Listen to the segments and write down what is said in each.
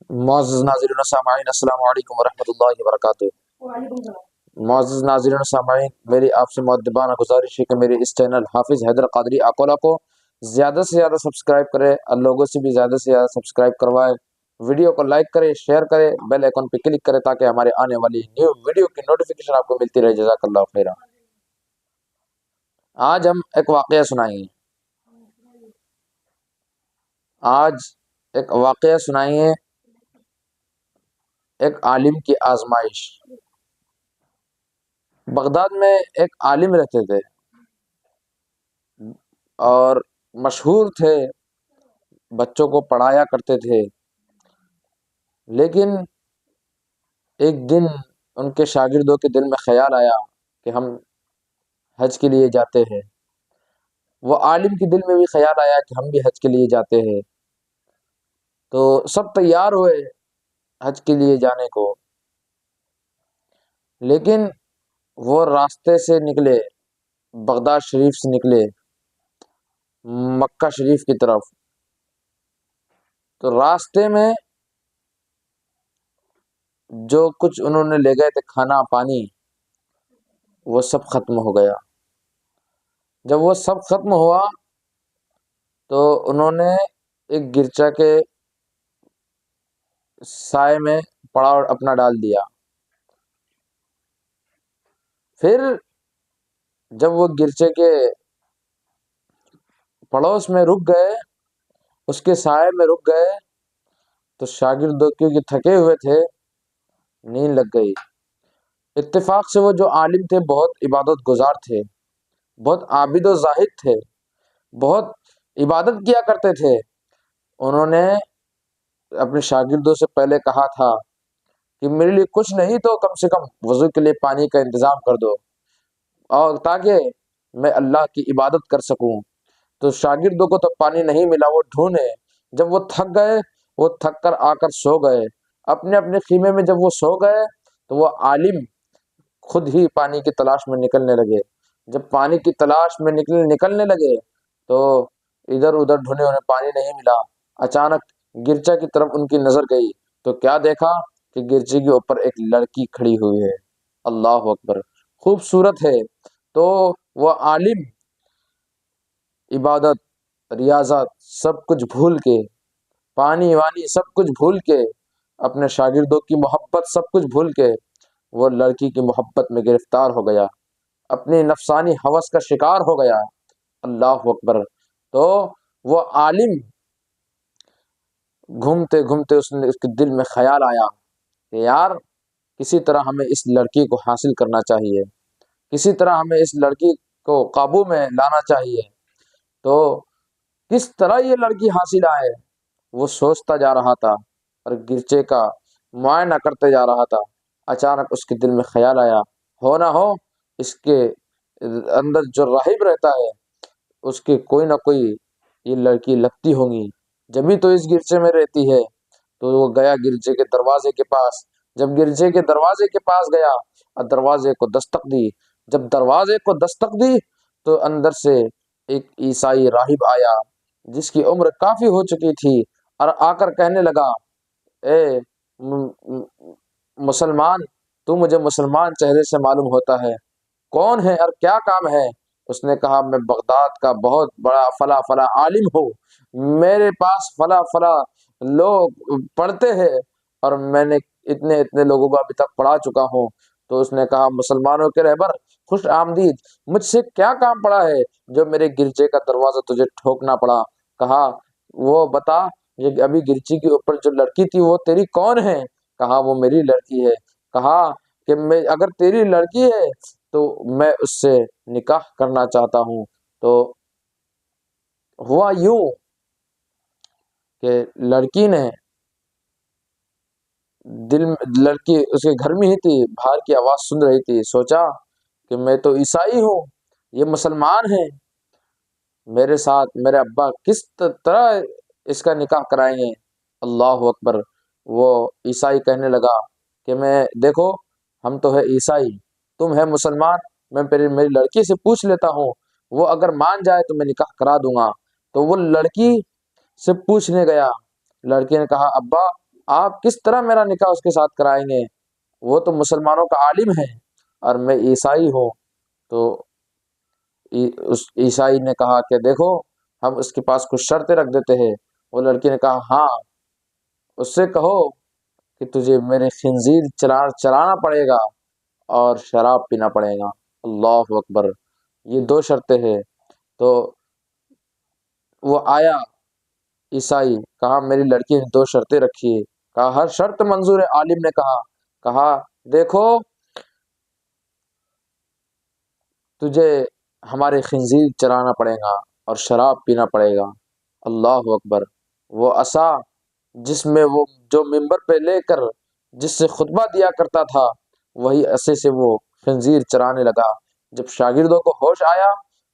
معزز ناظرین و سامعین، السلام علیکم ورحمۃ اللہ وبرکاتہ۔ معزز ناظرین و سامعین، میری آپ سے مؤدبانہ گزارش ہے کہ میرے اس چینل حافظ حیدر قادری اکولا کو زیادہ سے زیادہ سبسکرائب کرے اور لوگوں سے بھی زیادہ سے زیادہ سبسکرائب کروائے، ویڈیو کو لائک کرے، شیئر کرے، بیل آئیکن پہ کلک کرے تاکہ ہمارے آنے والی نیو ویڈیو کی نوٹیفیکیشن آپ کو ملتی رہے۔ جزاک اللہ خیرہ۔ آج ہم ایک واقعہ سنائیں گے۔ آج ایک واقعہ سنائیں گے، ایک عالم کی آزمائش۔ بغداد میں ایک عالم رہتے تھے اور مشہور تھے، بچوں کو پڑھایا کرتے تھے، لیکن ایک دن ان کے شاگردوں کے دل میں خیال آیا کہ ہم حج کے لیے جاتے ہیں۔ وہ عالم کے دل میں بھی خیال آیا کہ ہم بھی حج کے لیے جاتے ہیں، تو سب تیار ہوئے حج کے لیے جانے کو، لیکن وہ راستے سے نکلے، بغداد شریف سے نکلے مکہ شریف کی طرف، تو راستے میں جو کچھ انہوں نے لے گئے تھے کھانا پانی، وہ سب ختم ہو گیا۔ جب وہ سب ختم ہوا تو انہوں نے ایک گرچا کے سائے میں پڑاؤ اپنا ڈال دیا۔ پھر جب وہ گرچے کے پڑوس میں رک گئے، اس کے سائے میں رک گئے، تو شاگرد کیونکہ تھکے ہوئے تھے، نیند لگ گئی۔ اتفاق سے وہ جو عالم تھے بہت عبادت گزار تھے، بہت عابد و زاہد تھے، بہت عبادت کیا کرتے تھے۔ انہوں نے اپنے شاگردوں سے پہلے کہا تھا کہ میرے لیے کچھ نہیں تو کم سے کم وضو کے لیے پانی کا انتظام کر دو، اور تاکہ میں اللہ کی عبادت کر سکوں۔ تو شاگردوں کو تو پانی نہیں ملا، وہ ڈھونڈے، جب وہ تھک گئے، وہ تھک کر آ کر سو گئے اپنے اپنے خیمے میں۔ جب وہ سو گئے تو وہ عالم خود ہی پانی کی تلاش میں نکلنے لگے۔ جب پانی کی تلاش میں نکلنے لگے تو ادھر ادھر ڈھونڈے، انہیں پانی نہیں ملا۔ اچانک گرچا کی طرف ان کی نظر گئی تو کیا دیکھا کہ گرچے کے اوپر ایک لڑکی کھڑی ہوئی ہے۔ اللہ اکبر، خوبصورت ہے۔ تو وہ عالم عبادت، ریاضت سب کچھ بھول کے، پانی وانی سب کچھ بھول کے، اپنے شاگردوں کی محبت سب کچھ بھول کے، وہ لڑکی کی محبت میں گرفتار ہو گیا، اپنی نفسانی ہوس کا شکار ہو گیا۔ اللہ اکبر۔ تو وہ عالم گھومتے گھومتے اس کے دل میں خیال آیا کہ یار کسی طرح ہمیں اس لڑکی کو حاصل کرنا چاہیے، کسی طرح ہمیں اس لڑکی کو قابو میں لانا چاہیے۔ تو کس طرح یہ لڑکی حاصل آئے، وہ سوچتا جا رہا تھا اور گرچے کا معائنہ کرتے جا رہا تھا۔ اچانک اس کے دل میں خیال آیا، ہو نہ ہو اس کے اندر جو راہب رہتا ہے اس کے کوئی نہ کوئی یہ لڑکی لگتی ہوگی، جبھی تو اس گرجے میں رہتی ہے۔ تو وہ گیا گرجے کے دروازے کے پاس۔ جب گرجے کے دروازے کے پاس گیا اور دروازے کو دستک دی، جب دروازے کو دستک دی تو اندر سے ایک عیسائی راہب آیا جس کی عمر کافی ہو چکی تھی، اور آ کر کہنے لگا، اے مسلمان، تو مجھے مسلمان چہرے سے معلوم ہوتا ہے، کون ہے اور کیا کام ہے؟ اس نے کہا، میں بغداد کا بہت بڑا فلاں فلاں عالم ہوں، میرے پاس فلاں فلاں لوگ پڑھتے ہیں اور میں نے اتنے اتنے لوگوں کو ابھی تک پڑھا چکا ہوں۔ تو اس نے کہا، مسلمانوں کے رہبر خوش آمدید، مجھ سے کیا کام پڑا ہے جو میرے گرجے کا دروازہ تجھے ٹھوکنا پڑا؟ کہا، وہ بتا، یہ ابھی گرجے کے اوپر جو لڑکی تھی وہ تیری کون ہے؟ کہا، وہ میری لڑکی ہے۔ کہا کہ میں اگر تیری لڑکی ہے تو میں اس سے نکاح کرنا چاہتا ہوں۔ تو ہوا یوں کہ لڑکی نے لڑکی اس کے گھر میں ہی تھی، باہر کی آواز سن رہی تھی، سوچا کہ میں تو عیسائی ہوں، یہ مسلمان ہیں، میرے ساتھ میرے ابا کس طرح اس کا نکاح کرائیں گے؟ اللہ اکبر۔ وہ عیسائی کہنے لگا کہ میں دیکھو، ہم تو ہے عیسائی، تم ہے مسلمان، میں میری لڑکی سے پوچھ لیتا ہوں، وہ اگر مان جائے تو میں نکاح کرا دوں گا۔ تو وہ لڑکی سے پوچھنے گیا، لڑکی نے کہا، ابا آپ کس طرح میرا نکاح اس کے ساتھ کرائیں گے؟ وہ تو مسلمانوں کا عالم ہے اور میں عیسائی ہوں۔ تو اس عیسائی نے کہا کہ دیکھو ہم اس کے پاس کچھ شرطیں رکھ دیتے ہیں۔ وہ لڑکی نے کہا ہاں، اس سے کہو کہ تجھے میرے خنزیر چلانا پڑے گا اور شراب پینا پڑے گا۔ اللہ اکبر، یہ دو شرطیں ہیں۔ تو وہ آیا عیسائی، کہا میری لڑکی نے دو شرطیں رکھی ہے۔ کہا ہر شرط منظور ہے۔ عالم نے کہا دیکھو تجھے ہمارے خنزیر چرانا پڑے گا اور شراب پینا پڑے گا۔ اللہ اکبر، وہ عصا جس میں وہ جو ممبر پہ لے کر جس سے خطبہ دیا کرتا تھا، وہی عصے سے وہ خنزیر چرانے لگا۔ جب شاگردوں کو ہوش آیا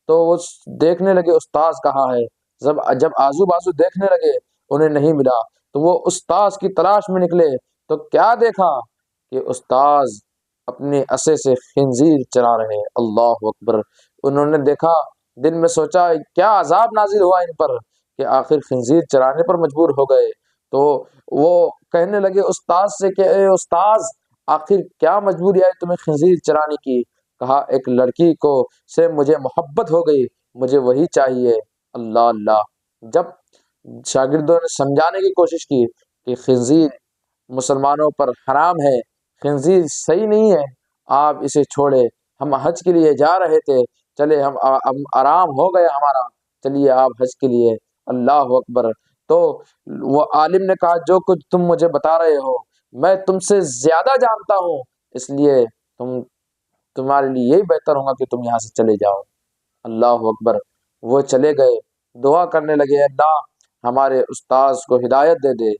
تو وہ دیکھنے لگے استاذ کہاں ہے۔ جب آزو بازو دیکھنے لگے انہیں نہیں ملا، تو وہ استاذ کی تلاش میں نکلے تو کیا دیکھا کہ استاذ اپنے عصے سے خنزیر چرا رہے۔ اللہ اکبر، انہوں نے دیکھا، دل میں سوچا کیا عذاب نازل ہوا ان پر کہ آخر خنزیر چرانے پر مجبور ہو گئے۔ تو وہ کہنے لگے استاذ سے کہ اے استاذ، آخر کیا مجبوری آئی تمہیں خنزیر چرانے کی؟ کہا ایک لڑکی کو سے مجھے محبت ہو گئی، مجھے وہی چاہیے۔ اللہ اللہ، جب شاگردوں نے سمجھانے کی کوشش کی کہ خنزیر مسلمانوں پر حرام ہے، خنزیر صحیح نہیں ہے، آپ اسے چھوڑے، ہم حج کے لیے جا رہے تھے، چلے ہم آرام ہو گیا ہمارا، چلیے آپ حج کے لیے۔ اللہ اکبر، تو وہ عالم نے کہا جو کچھ تم مجھے بتا رہے ہو میں تم سے زیادہ جانتا ہوں، اس لیے تمہارے لیے یہی بہتر ہوگا کہ تم یہاں سے چلے جاؤ۔ اللہ اکبر، وہ چلے گئے، دعا کرنے لگے اللہ ہمارے استاذ کو ہدایت دے دے۔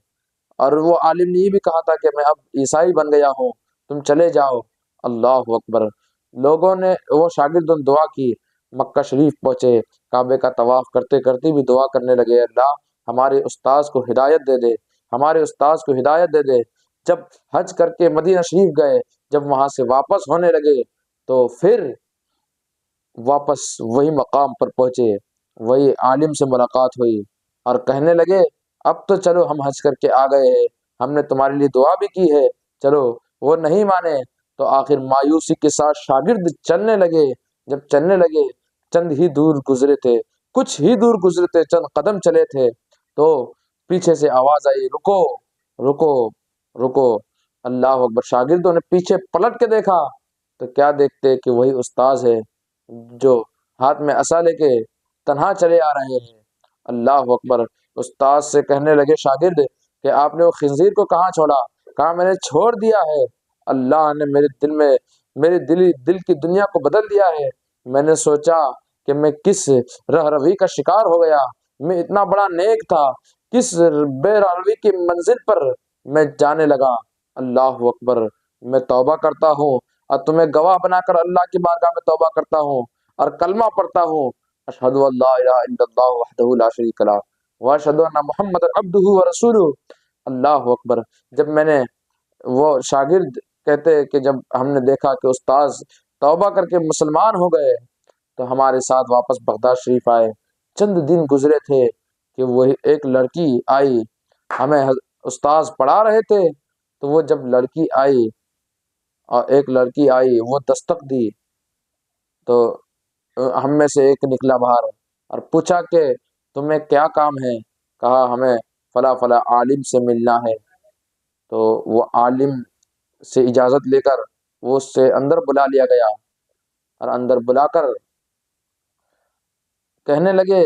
اور وہ عالم نے یہ بھی کہا تھا کہ میں اب عیسائی بن گیا ہوں، تم چلے جاؤ۔ اللہ اکبر، لوگوں نے وہ شاگردوں نے دعا کی، مکہ شریف پہنچے، کعبے کا طواف کرتے کرتے بھی دعا کرنے لگے اللہ ہمارے استاذ کو ہدایت دے دے، ہمارے استاذ کو ہدایت دے دے۔ جب حج کر کے مدینہ شریف گئے، جب وہاں سے واپس ہونے لگے تو پھر واپس وہی مقام پر پہنچے، وہی عالم سے ملاقات ہوئی اور کہنے لگے اب تو چلو ہم حج کر کے آ گئے ہیں، ہم نے تمہارے لیے دعا بھی کی ہے، چلو۔ وہ نہیں مانے تو آخر مایوسی کے ساتھ شاگرد چلنے لگے۔ جب چلنے لگے، چند ہی دور گزرے تھے، کچھ ہی دور گزرے تھے، چند قدم چلے تھے تو پیچھے سے آواز آئی رکو رکو رکو۔ اللہ اکبر، شاگردوں نے پیچھے پلٹ کے دیکھا تو کیا دیکھتے کہ وہی استاذ ہے جو ہاتھ میں عصا لے کے تنہا چلے آ رہے ہیں۔ اللہ اکبر، استاذ سے کہنے لگے شاگرد کہ آپ نے وہ خنزیر کو کہاں چھوڑا؟ کہا میں نے چھوڑ دیا ہے، اللہ نے میرے دل کی دنیا کو بدل دیا ہے۔ میں نے سوچا کہ میں کس روی کا شکار ہو گیا، میں اتنا بڑا نیک تھا، کس بے روی کی منزل پر میں جانے لگا۔ اللہ اکبر، میں توبہ کرتا ہوں اور تمہیں گواہ بنا کر اللہ کی بارگاہ میں توبہ کرتا ہوں اور کلمہ پڑھتا ہوں، اشہد ان لا الہ الا اللہ وحدہ لا شریک لہ واشہد ان محمد عبدہ ورسولہ۔ اللہ اکبر، جب میں نے وہ شاگرد کہتے کہ جب ہم نے دیکھا کہ استاذ توبہ کر کے مسلمان ہو گئے تو ہمارے ساتھ واپس بغداد شریف آئے۔ چند دن گزرے تھے کہ وہی ایک لڑکی آئی، ہمیں استاذ پڑھا رہے تھے تو وہ جب لڑکی آئی اور ایک لڑکی آئی وہ دستک دی تو ہم میں سے ایک نکلا باہر اور پوچھا کہ تمہیں کیا کام ہے؟ کہا ہمیں فلاں فلاں عالم سے ملنا ہے۔ تو وہ عالم سے اجازت لے کر وہ اس سے اندر بلا لیا گیا اور اندر بلا کر کہنے لگے،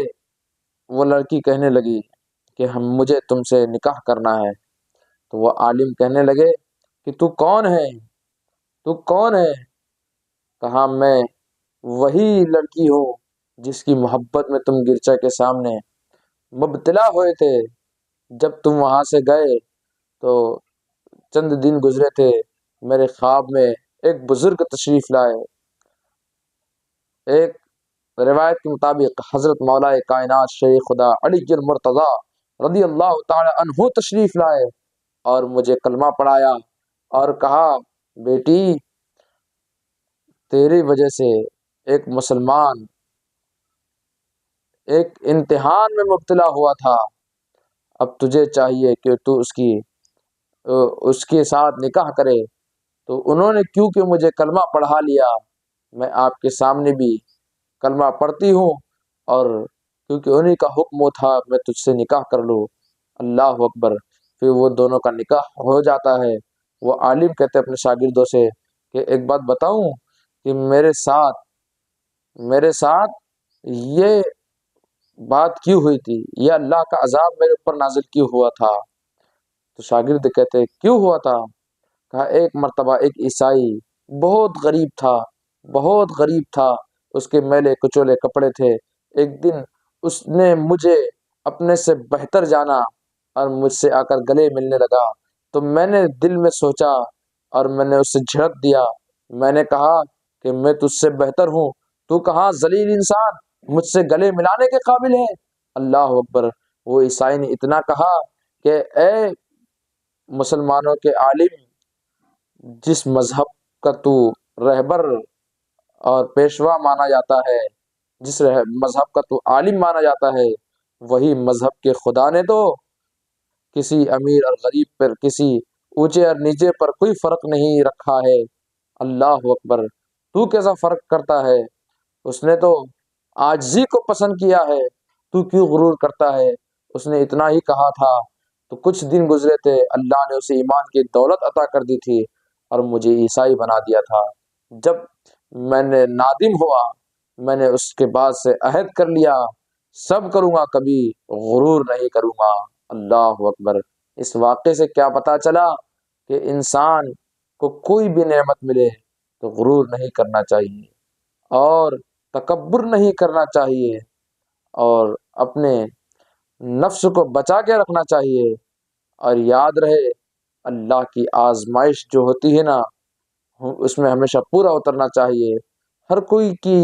وہ لڑکی کہنے لگی کہ مجھے تم سے نکاح کرنا ہے۔ تو وہ عالم کہنے لگے کہ تو کون ہے؟ تو کون ہے؟ کہا میں وہی لڑکی ہوں جس کی محبت میں تم گرچا کے سامنے مبتلا ہوئے تھے۔ جب تم وہاں سے گئے تو چند دن گزرے تھے، میرے خواب میں ایک بزرگ تشریف لائے۔ ایک روایت کے مطابق حضرت مولا کائنات شیخ خدا علی المرتضی رضی اللہ تعالی عنہ تشریف لائے اور مجھے کلمہ پڑھایا اور کہا بیٹی تیری وجہ سے ایک مسلمان ایک امتحان میں مبتلا ہوا تھا، اب تجھے چاہیے کہ تو اس کی اس کے ساتھ نکاح کرے، تو انہوں نے کیونکہ مجھے کلمہ پڑھا لیا، میں آپ کے سامنے بھی کلمہ پڑھتی ہوں، اور کیونکہ انہی کا حکم تھا میں تجھ سے نکاح کر لوں۔ اللہ اکبر! پھر وہ دونوں کا نکاح ہو جاتا ہے۔ وہ عالم کہتے اپنے شاگردوں سے کہ ایک بات بتاؤں کہ میرے ساتھ یہ بات کیوں ہوئی تھی، یہ اللہ کا عذاب میرے اوپر نازل کیوں ہوا تھا؟ تو شاگرد کہتے کیوں ہوا تھا؟ کہا ایک مرتبہ ایک عیسائی بہت غریب تھا، اس کے میلے کچولے کپڑے تھے، ایک دن اس نے مجھے اپنے سے بہتر جانا اور مجھ سے آ کر گلے ملنے لگا، تو میں نے دل میں سوچا اور میں نے اس سے جھڑک دیا، میں نے کہا کہ میں تجھ سے بہتر ہوں، تو کہاں ذلیل انسان مجھ سے گلے ملانے کے قابل ہے؟ اللہ اکبر! وہ عیسائی نے اتنا کہا کہ اے مسلمانوں کے عالم، جس مذہب کا تو رہبر اور پیشوا مانا جاتا ہے، جس مذہب کا تو عالم مانا جاتا ہے، وہی مذہب کے خدا نے تو کسی امیر اور غریب پر، کسی اونچے اور نیچے پر کوئی فرق نہیں رکھا ہے۔ اللہ اکبر! تو کیسا فرق کرتا ہے؟ اس نے تو عاجزی کو پسند کیا ہے، تو کیوں غرور کرتا ہے؟ اس نے اتنا ہی کہا تھا تو کچھ دن گزرے تھے، اللہ نے اسے ایمان کی دولت عطا کر دی تھی اور مجھے عیسائی بنا دیا تھا۔ جب میں نے نادم ہوا، میں نے اس کے بعد سے عہد کر لیا، سب کروں گا، کبھی غرور نہیں کروں گا۔ اللہ اکبر! اس واقعے سے کیا پتا چلا کہ انسان کو کوئی بھی نعمت ملے تو غرور نہیں کرنا چاہیے اور تکبر نہیں کرنا چاہیے، اور اپنے نفس کو بچا کے رکھنا چاہیے، اور یاد رہے اللہ کی آزمائش جو ہوتی ہے نا، اس میں ہمیشہ پورا اترنا چاہیے۔ ہر کوئی کی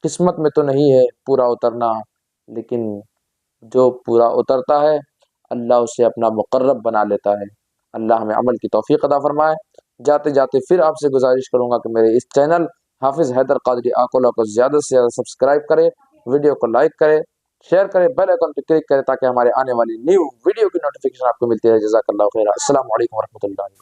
قسمت میں تو نہیں ہے پورا اترنا، لیکن جو پورا اترتا ہے اللہ اسے اپنا مقرب بنا لیتا ہے۔ اللہ ہمیں عمل کی توفیق عطا فرمائے۔ جاتے جاتے پھر آپ سے گزارش کروں گا کہ میرے اس چینل حافظ حیدر قادری آکولہ کو زیادہ سے زیادہ سبسکرائب کرے، ویڈیو کو لائک کرے، شیئر کرے، بیل آئیکن پہ کلک کرے تاکہ ہمارے آنے والی نیو ویڈیو کی نوٹیفیکیشن آپ کو ملتی رہے۔ جزاک اللہ خیر۔ السلام علیکم ورحمۃ اللہ۔